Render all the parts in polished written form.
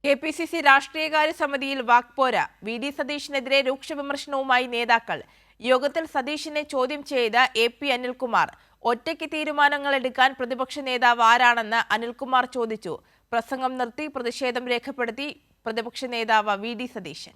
KPCC രാഷ്ട്രീയകാര്യ സമിതിയിൽ വാക്പോര. VD. സതീശനെതിരെ രൂക്ഷ വിമർശനവുമായി നേതാക്കൾ. യോഗത്തിൽ സതീശനെ ചോദ്യം ചെയ്ത എ.പി. അനിൽകുമാർ. ഒറ്റയ്ക്ക് തീരുമാനങ്ങളെടുക്കാൻ പ്രതിപക്ഷ നേതാവ് ആരാണെന്ന് അനിൽകുമാർ ചോദിച്ചു. പ്രസംഗം നിർത്തി പ്രതിഷേധം രേഖപ്പെടുത്തി പ്രതിപക്ഷ നേതാവ് വി.ഡി. സതീശൻ.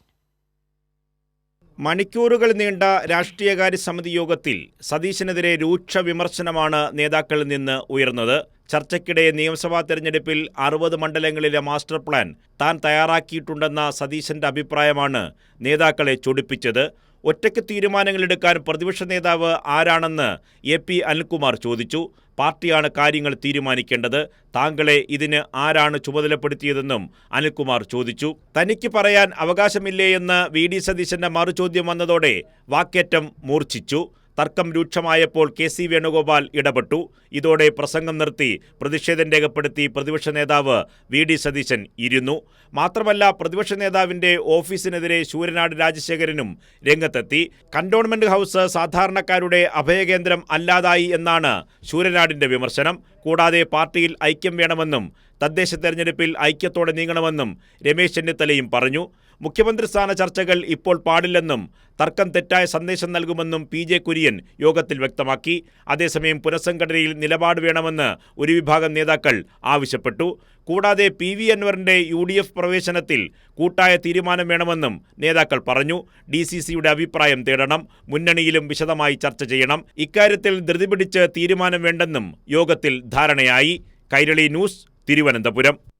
മണിക്കൂറുകൾ നീണ്ട രാഷ്ട്രീയകാര്യ സമിതി യോഗത്തിൽ സതീശനെതിരെ രൂക്ഷ വിമർശനമാണ് നേതാക്കളിൽ നിന്ന് ഉയർന്നത്. ചർച്ചയ്ക്കിടെ നിയമസഭാ തെരഞ്ഞെടുപ്പിൽ 60 മണ്ഡലങ്ങളിലെ മാസ്റ്റർ പ്ലാൻ താൻ തയ്യാറാക്കിയിട്ടുണ്ടെന്ന സതീശന്റെ അഭിപ്രായമാണ് നേതാക്കളെ ചൊടിപ്പിച്ചത്. ഒറ്റയ്ക്ക് തീരുമാനങ്ങളെടുക്കാൻ പ്രതിപക്ഷ നേതാവ് ആരാണെന്ന് എ.പി. അനിൽകുമാർ ചോദിച്ചു. പാർട്ടിയാണ് കാര്യങ്ങൾ തീരുമാനിക്കേണ്ടത്. താങ്കളെ ഇതിന് ആരാണ് ചുമതലപ്പെടുത്തിയതെന്നും അനിൽകുമാർ ചോദിച്ചു. തനിക്ക് പറയാൻ അവകാശമില്ലേയെന്ന് വി.ഡി. സതീശന്റെ മറുചോദ്യം വന്നതോടെ വാക്കേറ്റം മൂർച്ഛിച്ചു. തർക്കം രൂക്ഷമായപ്പോൾ കെ.സി. വേണുഗോപാൽ ഇടപെട്ടു. ഇതോടെ പ്രസംഗം നിർത്തി പ്രതിഷേധം രേഖപ്പെടുത്തി പ്രതിപക്ഷ നേതാവ് വി.ഡി. സതീശൻ ഇരുന്നു. മാത്രമല്ല, പ്രതിപക്ഷ നേതാവിന്റെ ഓഫീസിനെതിരെ ശൂരനാട് രാജശേഖരനും രംഗത്തെത്തി. കന്റോൺമെന്റ് ഹൗസ് സാധാരണക്കാരുടെ അഭയകേന്ദ്രം അല്ലാതായി എന്നാണ് ശൂരനാടിന്റെ വിമർശനം. കൂടാതെ പാർട്ടിയിൽ ഐക്യം വേണമെന്നും തദ്ദേശ തെരഞ്ഞെടുപ്പിൽ ഐക്യത്തോടെ നീങ്ങണമെന്നും രമേശ് ചെന്നിത്തലയും പറഞ്ഞു. മുഖ്യമന്ത്രി സ്ഥാന ചർച്ചകൾ ഇപ്പോൾ പാടില്ലെന്നും തർക്കം തെറ്റായ സന്ദേശം നൽകുമെന്നും പി.ജെ. കുര്യൻ യോഗത്തിൽ വ്യക്തമാക്കി. അതേസമയം പുനഃസംഘടനയിൽ നിലപാട് വേണമെന്ന് ഒരു വിഭാഗം നേതാക്കൾ ആവശ്യപ്പെട്ടു. കൂടാതെ പി.വി. അൻവറിന്റെ യു.ഡി.എഫ് പ്രവേശനത്തിൽ കൂട്ടായ തീരുമാനം വേണമെന്നും നേതാക്കൾ പറഞ്ഞു. ഡി.സി.സിയുടെ അഭിപ്രായം തേടണം. മുന്നണിയിലും വിശദമായി ചർച്ച ചെയ്യണം. ഇക്കാര്യത്തിൽ ധൃതി പിടിച്ച് തീരുമാനം വേണ്ടെന്നും യോഗത്തിൽ ധാരണയായി. കൈരളി ന്യൂസ്, തിരുവനന്തപുരം.